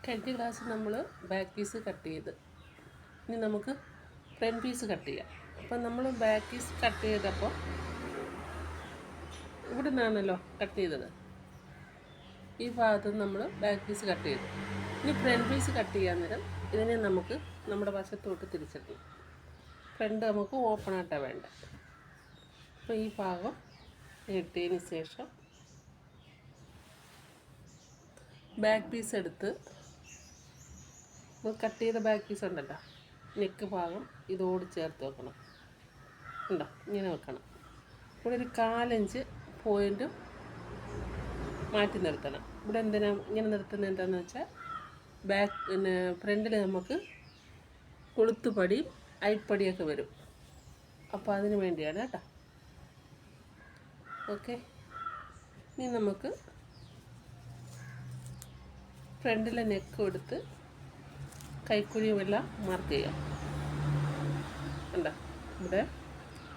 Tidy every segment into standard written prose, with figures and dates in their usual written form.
കഴിഞ്ഞ ക്ലാസ്സിൽ നമ്മൾ ബാക്ക് പീസ് കട്ട് ചെയ്ത് ഇനി നമുക്ക് ഫ്രണ്ട് പീസ് കട്ട് ചെയ്യാം. അപ്പം നമ്മൾ ബാക്ക് പീസ് കട്ട് ചെയ്തപ്പോൾ ഇവിടെ നിന്നാണല്ലോ കട്ട് ചെയ്തത്. ഈ ഭാഗത്ത് നിന്ന് നമ്മൾ ബാക്ക് പീസ് കട്ട് ചെയ്തു. ഇനി ഫ്രണ്ട് പീസ് കട്ട് ചെയ്യാൻ നേരം ഇതിനെ നമുക്ക് നമ്മുടെ വശത്തോട്ട് തിരിച്ചിടണം. ഫ്രണ്ട് നമുക്ക് ഓപ്പൺ ആയിട്ടാണ് വേണ്ട. അപ്പോൾ ഈ ഭാഗം ഇട്ടതിന് ശേഷം ബാക്ക് പീസ് എടുത്ത് കട്ട് ചെയ്ത ബാക്ക് പീസ് ഉണ്ടല്ലോ, നെക്ക് ഭാഗം ഇതോട് ചേർത്ത് വെക്കണം. ഉണ്ടോ, ഇങ്ങനെ വെക്കണം. ഇവിടെ ഒരു 1/4 ഇഞ്ച് പോയിൻറ്റ് മാറ്റി നിർത്തണം. ഇവിടെ ഇങ്ങനെ നിർത്തുന്നത് എന്താണെന്ന് വെച്ചാൽ ഫ്രണ്ടിൽ നമുക്ക് കൊളുത്തുപടിയും അരിപ്പടിയൊക്കെ വരും. അപ്പോൾ അതിന് വേണ്ടിയാണ് കേട്ടോ. ഓക്കെ, ഇനി നമുക്ക് ഫ്രണ്ടിലെ നെക്കും എടുത്ത് കൈക്കുഴിയുമെല്ലാം മാർക്ക് ചെയ്യാം. ഉണ്ടോ, ഇവിടെ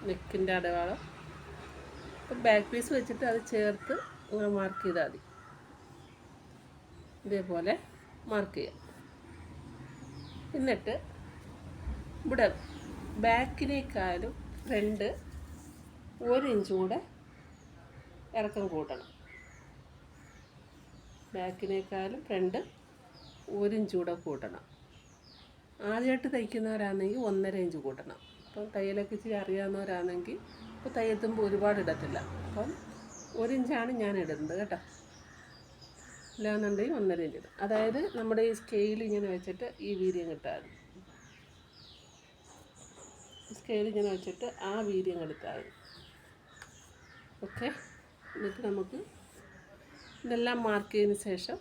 നെക്കിൻ്റെ അടയാളം. അപ്പം ബാക്ക് പീസ് വെച്ചിട്ട് അത് ചേർത്ത് മാർക്ക് ചെയ്താൽ മതി. ഇതേപോലെ മാർക്ക് ചെയ്യാം. എന്നിട്ട് ഇവിടെ ബാക്കിനേക്കാളും ഫ്രണ്ട് 1 ഇഞ്ച് കൂടെ ഇറക്കം കൂട്ടണം. ബാക്കിനേക്കാളും ഫ്രണ്ട് 1 ഇഞ്ച് കൂടെ കൂട്ടണം. ആദ്യമായിട്ട് തയ്ക്കുന്നവരാണെങ്കിൽ 1.5 ഇഞ്ച് കൂട്ടണം. അപ്പം തയ്യലൊക്കെ ഇച്ചിരി അറിയാവുന്നവരാണെങ്കിൽ ഇപ്പോൾ തയ്യത്തുമ്പോൾ ഒരുപാട് ഇടത്തില്ല. അപ്പം 1 ഇഞ്ചാണ് ഞാൻ ഇടുന്നത് കേട്ടോ. ഇല്ലാന്നുണ്ടെങ്കിൽ 1.5 ഇഞ്ച് ഇടും. അതായത് നമ്മുടെ ഈ സ്കെയിൽ ഇങ്ങനെ വെച്ചിട്ട് ഈ വീര്യം കിട്ടാൽ മതി. സ്കെയിൽ ഇങ്ങനെ വെച്ചിട്ട് ആ വീര്യം എടുത്താൽ മതി. ഓക്കെ, എന്നിട്ട് നമുക്ക് ഇതെല്ലാം മാർക്ക് ചെയ്തതിന് ശേഷം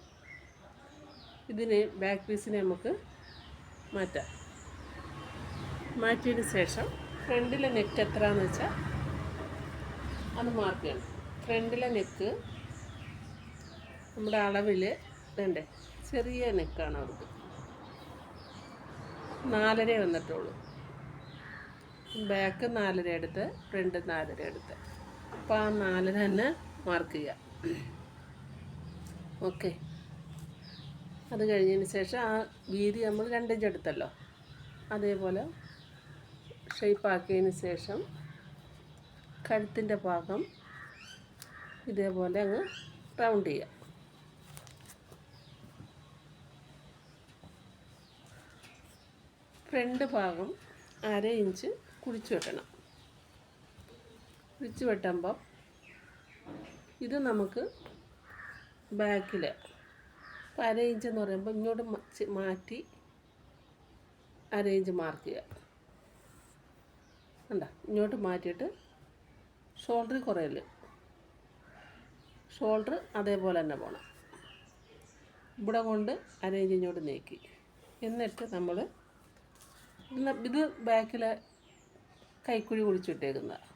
ഇതിനെ ബാക്ക് പീസിനെ നമുക്ക് മാറ്റാം. മാറ്റിയതിന് ശേഷം ഫ്രണ്ടിലെ നെക്ക് എത്രയാണെന്ന് വെച്ചാൽ അത് മാർക്ക് ചെയ്യണം. ഫ്രണ്ടിലെ നെക്ക് നമ്മുടെ അളവിൽ വേണ്ടേ, ചെറിയ നെക്കാണ് അവർക്ക് 4.5 വന്നിട്ടുള്ളൂ. ബാക്ക് 4.5 എടുത്ത് ഫ്രണ്ട് 4.5 എടുത്ത്. അപ്പോൾ ആ 4 തന്നെ മാർക്ക് ചെയ്യാം. ഓക്കെ, അത് കഴിഞ്ഞതിന് ശേഷം ആ വീതി നമ്മൾ 2 ഇഞ്ച് എടുത്തല്ലോ, അതേപോലെ ഷേപ്പാക്കിയതിന് ശേഷം കഴുത്തിൻ്റെ ഭാഗം ഇതേപോലെ അങ്ങ് റൗണ്ട് ചെയ്യുക. ഫ്രണ്ട് ഭാഗം 1/2 ഇഞ്ച് കുഴിച്ച് വെട്ടണം. കുഴിച്ച് വെട്ടുമ്പോൾ ഇത് നമുക്ക് ബാക്കിൽ 1/2 ഇഞ്ച് എന്ന് പറയുമ്പോൾ ഇങ്ങോട്ട് മാറ്റി 1/2 ഇഞ്ച് മാർക്ക് ചെയ്യുക. കണ്ടോ, ഇങ്ങോട്ട് മാറ്റിയിട്ട് ഷോൾഡർ കുറയല്, ഷോൾഡർ അതേപോലെ തന്നെ പോകണം. ഇവിടെ കൊണ്ട് 1/2 ഇഞ്ച് ഇങ്ങോട്ട് നീക്കി. എന്നിട്ട് നമ്മൾ ഇത് ബാക്കിലെ കൈക്കുഴി കുഴിച്ച് വിട്ടേക്കുന്നതാണ്.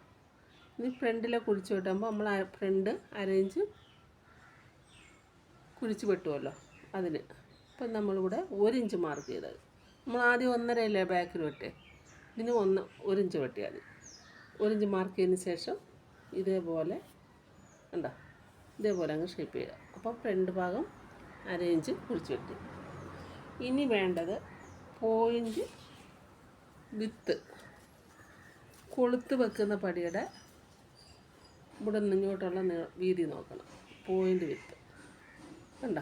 ഇനി ഫ്രണ്ടിലെ കുഴിച്ച് വിട്ടുമ്പോൾ നമ്മൾ ഫ്രണ്ട് 1/2 ഇഞ്ച് കുഴിച്ച് വെട്ടുമല്ലോ അതിന്. ഇപ്പം നമ്മളിവിടെ 1 ഇഞ്ച് മാർക്ക് ചെയ്തത്. നമ്മൾ ആദ്യം 1.5 ബാക്കിൽ വെട്ടേ, ഇതിന് 1 ഇഞ്ച് വെട്ടിയാൽ മതി. 1 ഇഞ്ച് മാർക്ക് ചെയ്തതിന് ശേഷം ഇതേപോലെ ഉണ്ടോ, ഇതേപോലെ അങ്ങ് ഷേപ്പ് ചെയ്യുക. അപ്പം ഫ്രണ്ട് ഭാഗം 1/2 ഇഞ്ച് കുഴിച്ച് വെട്ടി. ഇനി വേണ്ടത് പോയിൻ്റ് വിത്ത്, കൊളുത്ത് വെക്കുന്ന പടിയുടെ ഇവിടെ നിന്ന് ഇങ്ങോട്ടുള്ള വീതി നോക്കണം. പോയിൻ്റ് വിത്ത് കണ്ടോ,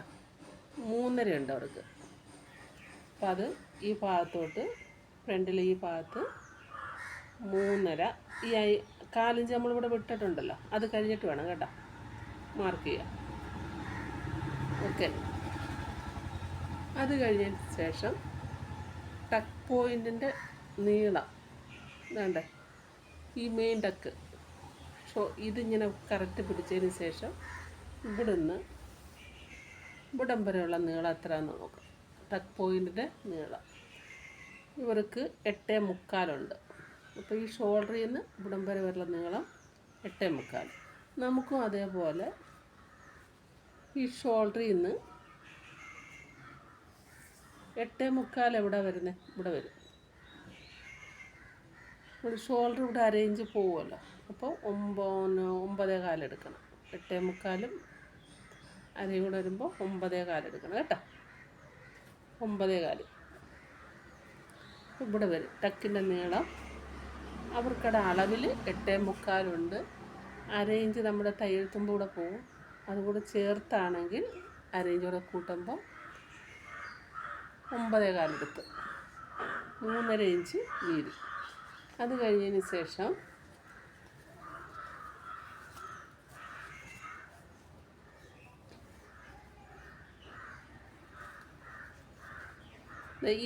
3.5 ഉണ്ട് അവർക്ക്. അപ്പം അത് ഈ ഭാഗത്തോട്ട് ഫ്രണ്ടിൽ ഈ ഭാഗത്ത് 3.5, ഈ 1/4 ഇഞ്ച് നമ്മളിവിടെ വിട്ടിട്ടുണ്ടല്ലോ, അത് കഴിഞ്ഞിട്ട് വേണം കേട്ടോ മാർക്ക് ചെയ്യാം. ഓക്കെ, അത് കഴിഞ്ഞതിന് ശേഷം ടക്ക് പോയിൻറ്റിൻ്റെ നീളം വേണ്ടേ, ഈ മെയിൻ ടക്ക് ഇതിങ്ങനെ കറക്റ്റ് പിടിച്ചതിന് ശേഷം ഇവിടുന്ന് ഇവിടം വരെയുള്ള നീളം എത്രയാണെന്ന് നോക്കാം. ടക്ക് പോയിൻറ്റിൻ്റെ നീളം ഇവർക്ക് 8.75 ഉണ്ട്. അപ്പോൾ ഈ ഷോൾഡറിൽ നിന്ന് ഇവിടം വരെ വരുന്ന നീളം 8.75. നമുക്കും അതേപോലെ ഈ ഷോൾഡറിൽ നിന്ന് 8.75 എവിടെ വരുന്നത്, ഇവിടെ വരും. ഷോൾഡർ ഇവിടെ 1/2 ഇഞ്ച് പോകുമല്ലോ, അപ്പോൾ 9.25 എടുക്കണം. 8.75 1/2 കൂടെ വരുമ്പോൾ 9.25 എടുക്കണം കേട്ടോ. 9.25. ഇവിടെ വരും ടക്കിൻ്റെ നീളം. അവർക്കടെ അളവിൽ 8.25 ഉണ്ട്. 1/2 ഇഞ്ച് നമ്മുടെ തയ്യൽ തുമ്പ് കൂടെ പോവും. അതുകൂടെ ചേർത്താണെങ്കിൽ 1/2 ഇഞ്ച് കൂടെ കൂട്ടുമ്പോൾ 9.25 എടുത്ത് 3.5 ഇഞ്ച് വീതി. അത് കഴിഞ്ഞതിന് ശേഷം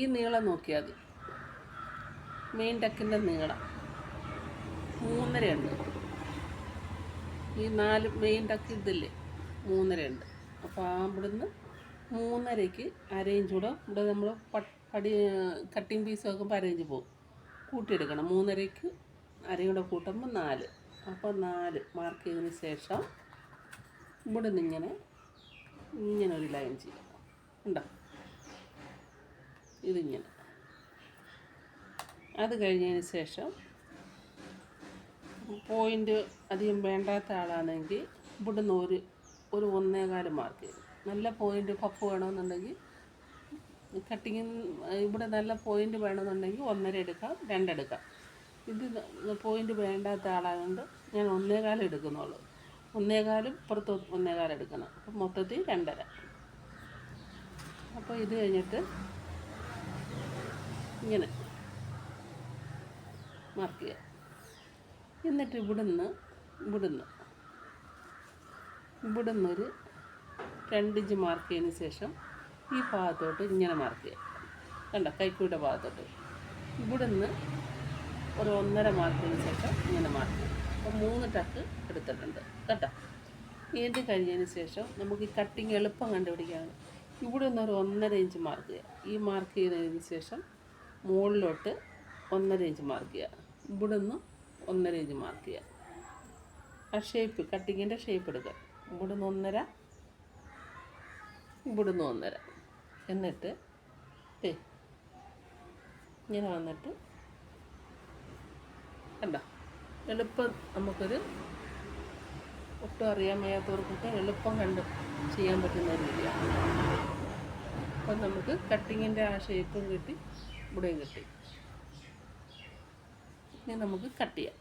ഈ നീളം നോക്കിയാൽ മതി. മെയിൻ ടക്കിൻ്റെ നീളം 3.5 ഉണ്ട്. ഈ 4 മെയിൻ ടക്ക് ഇതില്ലേ 3.5 ഉണ്ട്. അപ്പോൾ ഇവിടുന്ന് 3.5ക്ക് 1/2 ഇഞ്ച് കൂടെ ഇവിടെ നമ്മൾ കട്ടിങ് പീസ് വെക്കുമ്പോൾ 1/2 ഇഞ്ച് പോകും. കൂട്ടിയെടുക്കണം. 3.5ക്ക് 1/2 കൂടെ കൂട്ടുമ്പോൾ 4. അപ്പോൾ 4 മാർക്ക് ചെയ്തതിന് ശേഷം ഇവിടുന്ന് ഇങ്ങനെ ഒരു ലൈൻ ചെയ്യാം. ഉണ്ടോ? ഇതിങ്ങനെ. അത് കഴിഞ്ഞതിന് ശേഷം പോയിൻ്റ് അധികം വേണ്ടാത്ത ആളാണെങ്കിൽ ഇവിടുന്ന് ഒരു 1.25 മാർക്ക് ചെയ്യും. നല്ല പോയിൻ്റ് പഫ് വേണമെന്നുണ്ടെങ്കിൽ കട്ടിങ് ഇവിടെ നല്ല പോയിൻ്റ് വേണമെന്നുണ്ടെങ്കിൽ 1.5 എടുക്കാം, 2 എടുക്കാം. ഇത് പോയിൻ്റ് വേണ്ടാത്ത ആളായതുകൊണ്ട് ഞാൻ 1.25 എടുക്കുന്നുള്ളൂ. 1.25 പുറത്ത് 1.25 എടുക്കണം. അപ്പം മൊത്തത്തിൽ 2.5. അപ്പോൾ ഇത് കഴിഞ്ഞിട്ട് ഇങ്ങനെ മാർക്ക് ചെയ്യാം. എന്നിട്ട് ഇവിടുന്ന് ഒരു 2 ഇഞ്ച് മാർക്ക് ചെയ്തതിന് ശേഷം ഈ ഭാഗത്തോട്ട് ഇങ്ങനെ മാർക്ക് ചെയ്യാം. കണ്ടോ? കൈക്കൂടെ ഭാഗത്തോട്ട് ഇവിടുന്ന് ഒരു 1.5 മാർക്ക് ചെയ്തതിന് ശേഷം ഇങ്ങനെ മാർക്ക് ചെയ്യും. അപ്പോൾ 3 ടക്ക് എടുത്തിട്ടുണ്ട് കേട്ടോ. ഇത് കഴിഞ്ഞതിന് ശേഷം നമുക്ക് ഈ കട്ടിങ് എളുപ്പം കണ്ടുപിടിക്കാണ്. ഇവിടെ നിന്ന് ഒരു 1.5 ഇഞ്ച് മാർക്ക് ചെയ്യുക. ഈ മാർക്ക് ചെയ്തതിന് ശേഷം മുകളിലോട്ട് 1.5 ഇഞ്ച് മാർക്ക് ചെയ്യുക. ഇവിടെ നിന്ന് 1.5 ഇഞ്ച് മാർക്ക് ചെയ്യുക. ആ ഷേപ്പ് കട്ടിങ്ങിൻ്റെ ഷേപ്പ് എടുക്കുക. ഇവിടെ നിന്ന് 1.5, ഇവിടെ നിന്ന് 1.5. എന്നിട്ട് ഇങ്ങനെ വന്നിട്ട് കണ്ടോ? എളുപ്പം നമുക്കൊരു ഒട്ടും അറിയാൻ വയ്യാത്തവർക്കൊക്കെ എളുപ്പം കണ്ട് ചെയ്യാൻ പറ്റുന്ന രീതിയാണ്. അപ്പം നമുക്ക് കട്ടിങ്ങിൻ്റെ ആ ഷേപ്പും കിട്ടി, ഇവിടെയും കിട്ടി. ഇനി നമുക്ക് കട്ട് ചെയ്യാം.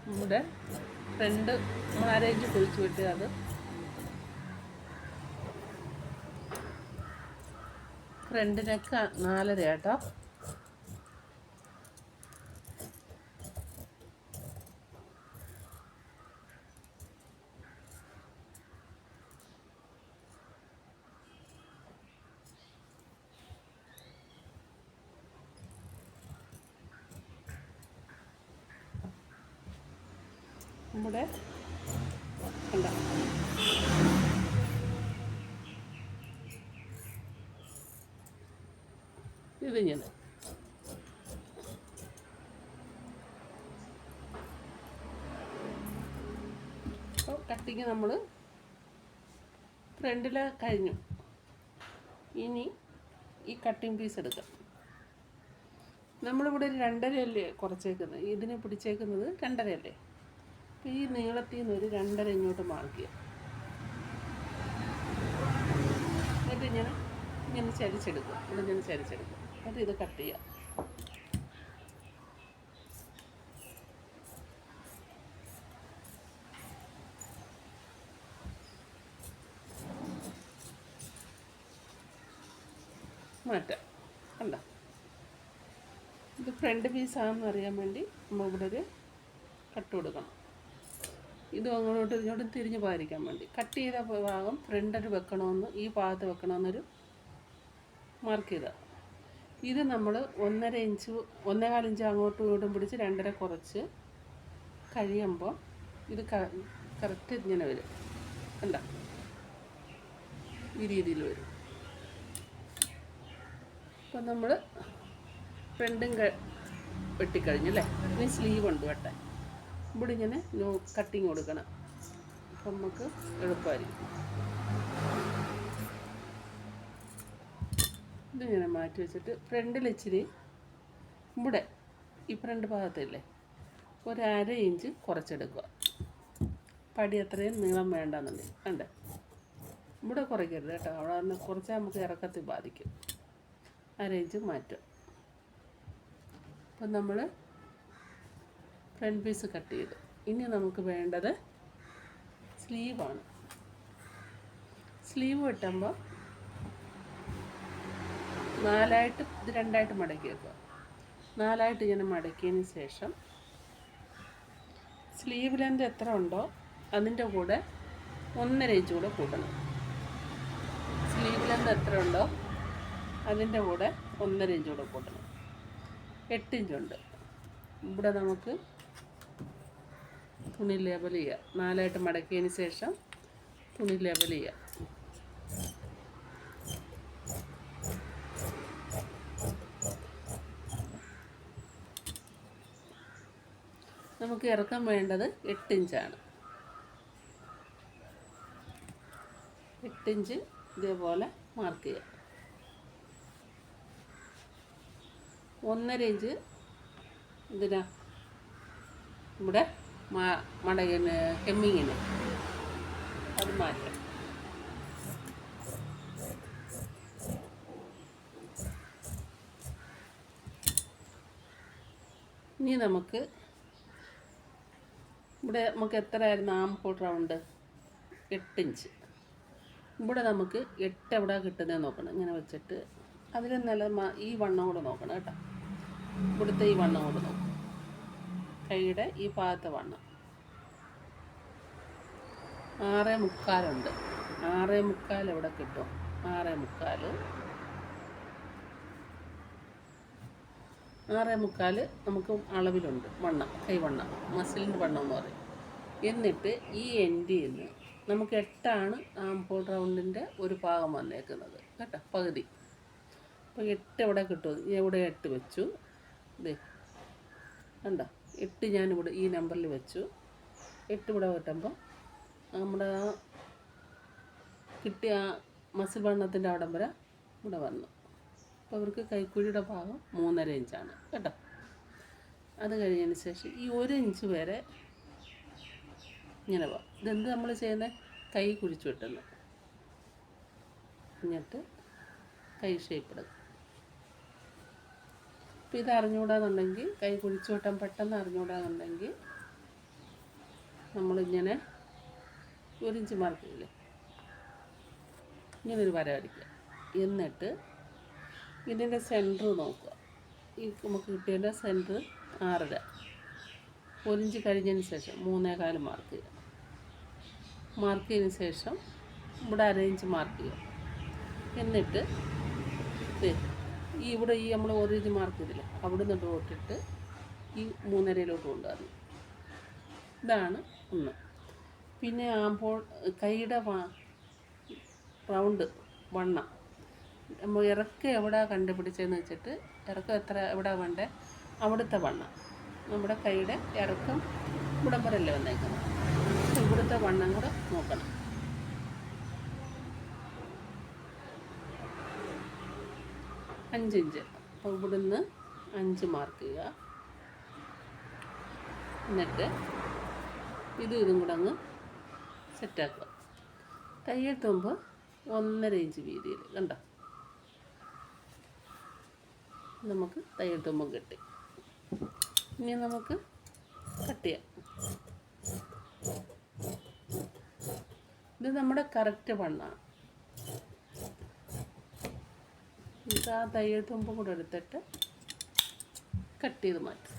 നമ്മുടെ ഫ്രണ്ട് മാരേജ് കുഴിച്ച് വിട്ട് അത് ഫ്രണ്ടിനൊക്കെ 4.5 കേട്ടോ. നമ്മുടെ കണ്ടോ? ഇതിങ്ങനെ അപ്പോൾ കട്ടിങ് നമ്മൾ ഫ്രണ്ടിൽ കഴിഞ്ഞു. ഇനി ഈ കട്ടിങ് പീസ് എടുക്കാം. നമ്മളിവിടെ ഒരു 2.5 അല്ലേ കുറച്ചേക്കുന്നത്, ഇതിന് പിടിച്ചേക്കുന്നത് 2.5 അല്ലേ. അപ്പോൾ ഈ നീളത്തിൽ നിന്ന് ഒരു 2.5 ഇങ്ങോട്ട് മാർക്ക് ചെയ്യാം. എന്നിട്ട് ഇങ്ങനെ ചരിച്ചെടുക്കും. ഇങ്ങനെ ചരിച്ചെടുക്കും. എന്നിട്ട് ഇത് കട്ട് ചെയ്യാം. മാറ്റാം. കണ്ടോ? ഇത് ഫ്രണ്ട് പീസാണെന്ന് അറിയാൻ വേണ്ടി നമ്മൾ ഇവിടെ ഒരു കട്ട് കൊടുക്കണം. ഇത് ഇങ്ങോട്ടും തിരിഞ്ഞ് പോകാതിരിക്കാൻ വേണ്ടി കട്ട് ചെയ്ത ഭാഗം ഫ്രണ്ടിൽ വെക്കണമെന്ന്, ഈ ഭാഗത്ത് വെക്കണമെന്നൊരു മാർക്ക് ചെയ്താൽ. ഇത് നമ്മൾ 1.5 ഇഞ്ച് 1.25 ഇഞ്ച് അങ്ങോട്ടും ഇങ്ങോട്ടും പിടിച്ച് 2.5 കുറച്ച് കഴിയുമ്പോൾ ഇത് കറക്റ്റ് ഇങ്ങനെ വരും. കണ്ടോ? ഈ രീതിയിൽ വരും. അപ്പം നമ്മൾ ഫ്രണ്ടും വെട്ടിക്കഴിഞ്ഞല്ലേ. ഇനി സ്ലീവ് ഉണ്ട് വെട്ടാൻ. ഇവിടെ ഇങ്ങനെ കട്ടിങ് കൊടുക്കണം. അപ്പം നമുക്ക് എളുപ്പമായിരിക്കും. ഇതിങ്ങനെ മാറ്റി വെച്ചിട്ട് ഫ്രണ്ടിൽ ഇച്ചിരി ഇവിടെ ഈ ഫ്രണ്ട് ഭാഗത്തില്ലേ ഒരു അര ഇഞ്ച് കുറച്ചെടുക്കുക. പടി അത്രയും നീളം വേണ്ടെന്നുണ്ടെങ്കിൽ കണ്ടേ, ഇവിടെ കുറയ്ക്കരുത് കേട്ടോ, അവിടെ നിന്ന് കുറച്ചാൽ നമുക്ക് ഇറക്കത്തിൽ ബാധിക്കും. അര ഇഞ്ച് മാറ്റും. അപ്പം നമ്മൾ ഫ്രണ്ട് പീസ് കട്ട് ചെയ്തു. ഇനി നമുക്ക് വേണ്ടത് സ്ലീവാണ്. സ്ലീവ് വെട്ടുമ്പോൾ ഇത് രണ്ടായിട്ട് മടക്കി വെക്കുക. 4 ഇങ്ങനെ മടക്കിയതിന് ശേഷം സ്ലീവ് ലെന്ത് എത്ര ഉണ്ടോ അതിൻ്റെ കൂടെ 1.5 ഇഞ്ച് കൂടെ കൂട്ടണം. സ്ലീവ് ലെന്ത് എത്ര ഉണ്ടോ അതിൻ്റെ കൂടെ 1.5 ഇഞ്ച് കൂടെ കൂട്ടണം. 8 ഇഞ്ചുണ്ട്. ഇവിടെ നമുക്ക് തുണി ലേബൽ ചെയ്യുക. 4 മടക്കിയതിന് ശേഷം തുണി ലേബൽ ചെയ്യുക. നമുക്ക് ഇറക്കം വേണ്ടത് 8 ഇഞ്ചാണ്. 8 ഇഞ്ച് ഇതേപോലെ മാർക്ക് ചെയ്യുക. 1.5 ഇഞ്ച് ഇതിനാ ഇവിടെ മടകിന് ഹെമ്മിങ്ങിന് അത് മാറ്റാം. ഇനി നമുക്ക് ഇവിടെ എത്രയായിരുന്നു ആം ഹോൾ റൗണ്ട്? 8 ഇഞ്ച്. ഇവിടെ നമുക്ക് 8 എവിടെ കിട്ടുന്നത് നോക്കണം. ഇങ്ങനെ വെച്ചിട്ട് അതിൽ നല്ല ഈ വണ്ണം കൂടെ നോക്കണം കേട്ടോ. ഇവിടുത്തെ ഈ വണ്ണം കൂടെ നോക്കണം. കൈയുടെ ഈ ഭാഗത്തെ വണ്ണം 6.25 ഉണ്ട്. 6.25 എവിടെ കിട്ടും? 6.25 നമുക്ക് അളവിലുണ്ട്. വണ്ണം, കൈവണ്ണം, മസിലിൻ്റെ വണ്ണം എന്ന് പറയും. എന്നിട്ട് ഈ എൻഡിൽ നിന്ന് നമുക്ക് 8 ആം ഹോൾ റൗണ്ടിൻ്റെ ഒരു ഭാഗം വന്നേക്കുന്നത് കേട്ടോ, പകുതി. അപ്പോൾ 8 എവിടെ കിട്ടും? എവിടെ 8 വെച്ചു? ഇതേ കണ്ടോ, 8 ഞാനിവിടെ ഈ നമ്പറിൽ വെച്ചു. 8 ഇവിടെ കിട്ടുമ്പോൾ നമ്മുടെ കിട്ടിയ മസിൽ വണ്ണത്തിൻ്റെ അവിടം വരെ ഇവിടെ വന്നു. അപ്പോൾ അവർക്ക് കൈക്കുഴിയുടെ ഭാഗം 3.5 ഇഞ്ചാണ് കേട്ടോ. അത് കഴിഞ്ഞതിന് ശേഷം ഈ 1 ഇഞ്ച് വരെ ഇങ്ങനെ പോവാം. ഇതെന്ത് നമ്മൾ ചെയ്യുന്നത്? കൈ കുഴിച്ചു വെട്ടുന്നു. എന്നിട്ട് കൈ ഷേപ്പ് എടുക്കും. അപ്പോൾ ഇത് അറിഞ്ഞുകൂടാന്നുണ്ടെങ്കിൽ, കൈ കുഴിച്ചു വെട്ടാൻ പെട്ടെന്ന് അറിഞ്ഞുകൂടാന്നുണ്ടെങ്കിൽ നമ്മളിങ്ങനെ 1 ഇഞ്ച് മാർക്ക് ചെയ്യില്ലേ, ഇങ്ങനൊരു വര വരയ്ക്കുക. എന്നിട്ട് ഇതിൻ്റെ സെൻറ്റർ നോക്കുക. ഈ നമുക്ക് കിട്ടിയതിൻ്റെ സെൻറ്റർ 6.5. 1 ഇഞ്ച് കഴിഞ്ഞതിന് ശേഷം 3.25 മാർക്ക് ചെയ്യുക. മാർക്ക് ചെയ്തതിന് ശേഷം ഇവിടെ 1/2 ഇഞ്ച് മാർക്ക് ചെയ്യുക. എന്നിട്ട് ഇവിടെ നമ്മൾ 1 ഇഞ്ച് മാർക്ക് ചെയ്തില്ലേ, അവിടെ നിന്ന് തൊട്ടിട്ട് ഈ 3.5 കൊണ്ടുവരണം. ഇതാണ് ഒന്ന്. പിന്നെ ആകുമ്പോൾ കൈയുടെ റൗണ്ട് വണ്ണം നമ്മൾ ഇറക്കം എവിടെ കണ്ടുപിടിച്ചതെന്ന് വെച്ചിട്ട്, ഇറക്കം എവിടെ വേണ്ടേ അവിടുത്തെ വണ്ണം, നമ്മുടെ കൈയുടെ ഇറക്കം ഇവിടം വരല്ലേ വന്നേക്കുന്നത്. ഇവിടുത്തെ വണ്ണം കൂടെ നോക്കണം. അഞ്ച് ഇഞ്ച്. അപ്പോൾ ഇവിടുന്ന് 5 മാർക്ക് ചെയ്യുക. എന്നിട്ട് ഇതും കൂടെ അങ്ങ് സെറ്റാക്കുക. തയ്യൽ തുമ്പ് 1.5 ഇഞ്ച് വീതിയിൽ കണ്ടോ, നമുക്ക് തയ്യൽ തുമ്പും കിട്ടി. ഇനി നമുക്ക് കട്ട് ചെയ്യാം. ഇത് നമ്മുടെ കറക്റ്റ് വണ്ണമാണ്. ഇത് ആ തയ്യൽ തുമ്പും കൂടെ എടുത്തിട്ട് കട്ട് ചെയ്ത് മാറ്റും.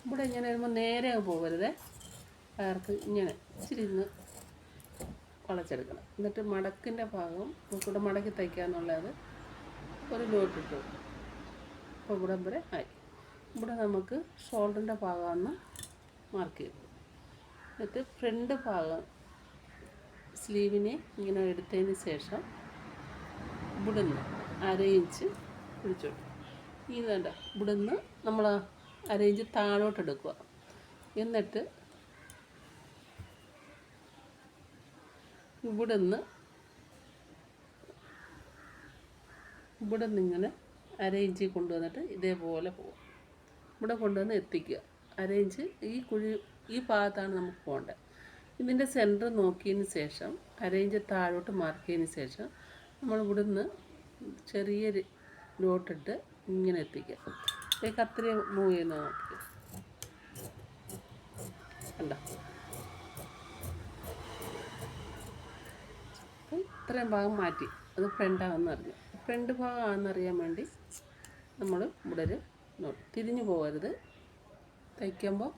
ഇവിടെ ഇങ്ങനെ വരുമ്പോൾ നേരെ പോകരുതേ, അയാൾക്ക് ഇങ്ങനെ ഇച്ചിരി ഇന്ന് വളച്ചെടുക്കണം. എന്നിട്ട് മടക്കിൻ്റെ ഭാഗം നമുക്കിവിടെ മടക്കി തയ്ക്കാന്നുള്ളത് ഒരു ലോട്ടിട്ടു. അപ്പോൾ ഇവിടം വരെ ആയി. ഇവിടെ നമുക്ക് ഷോൾഡറിൻ്റെ ഭാഗമാണ് മാർക്ക് ചെയ്തു. എന്നിട്ട് ഫ്രണ്ട് ഭാഗം സ്ലീവിനെ ഇങ്ങനെ എടുത്തതിന് ശേഷം ഇവിടുന്ന് 1/2 ഇഞ്ച് പിടിച്ചോട്ടു. ഈ വേണ്ട ഇവിടുന്ന് നമ്മൾ 1/2 ഇഞ്ച് താഴോട്ട് എടുക്കുക. എന്നിട്ട് ഇവിടുന്ന് ഇങ്ങനെ ഇഞ്ച് കൊണ്ടുവന്നിട്ട് ഇതേപോലെ പോകും. ഇവിടെ കൊണ്ടുവന്ന് എത്തിക്കുക. ഇഞ്ച് ഈ ഭാഗത്താണ് നമുക്ക് പോകേണ്ടത്. ഇതിൻ്റെ സെൻറ്റർ നോക്കിയതിന് ശേഷം ഇഞ്ച് താഴോട്ട് മാർക്ക് ചെയ്തതിന് ശേഷം നമ്മൾ ഇവിടുന്ന് ചെറിയൊരു ഡോട്ടിട്ട് ഇങ്ങനെ എത്തിക്കുക. ഈ കത്രിക മൂവ് ചെയ്യുന്ന നോക്കി കണ്ടോ. അപ്പം ഇത്രയും ഭാഗം മാറ്റി. അത് ഫ്രണ്ടാണെന്നറിഞ്ഞു. ഫ്രണ്ട് ഭാഗമാണെന്നറിയാൻ വേണ്ടി നമ്മൾ ഇവിടെ ഒരു തിരിഞ്ഞു പോകരുത്. തയ്ക്കുമ്പോൾ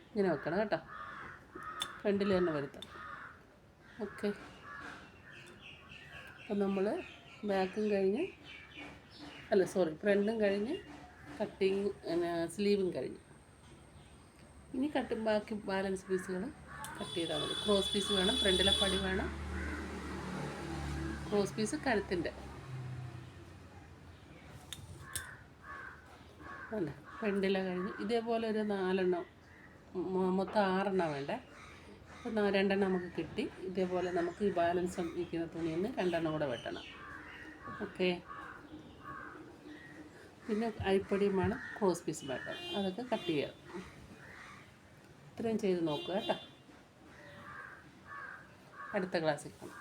ഇങ്ങനെ വെക്കണം കേട്ടോ. ഫ്രണ്ടിൽ തന്നെ വരുത്തണം. ഓക്കെ. അപ്പം നമ്മൾ ബാക്കും കഴിഞ്ഞ് ഫ്രണ്ടും കഴിഞ്ഞ് കട്ടിങ് സ്ലീവും കഴിഞ്ഞ് ഇനി ബാക്കി ബാലൻസ് പീസുകൾ കട്ട് ചെയ്താൽ മതി. ക്രോസ് പീസ് വേണം, ഫ്രണ്ടിലെ പടി വേണം, ക്രോസ് പീസ് കഴുത്തിൻ്റെ അല്ല ഫ്രണ്ടിലെ കഴിഞ്ഞ് ഇതേപോലെ ഒരു 4 മൊത്തം 6 വേണ്ടേ. അപ്പോൾ 2 നമുക്ക് കിട്ടി. ഇതേപോലെ നമുക്ക് ഈ ബാലൻസ് ഇരിക്കുന്ന തുണിയിൽ നിന്ന് 2 കൂടെ വെട്ടണം. ഓക്കെ. പിന്നെ അരിപ്പടിയും വേണം, ക്രോസ് പീസ് വേണം, അതൊക്കെ കട്ട് ചെയ്യാം. ഇത്രയും ചെയ്ത് നോക്കുക കേട്ടോ. അടുത്ത ക്ലാസ്സിൽ കാണാം.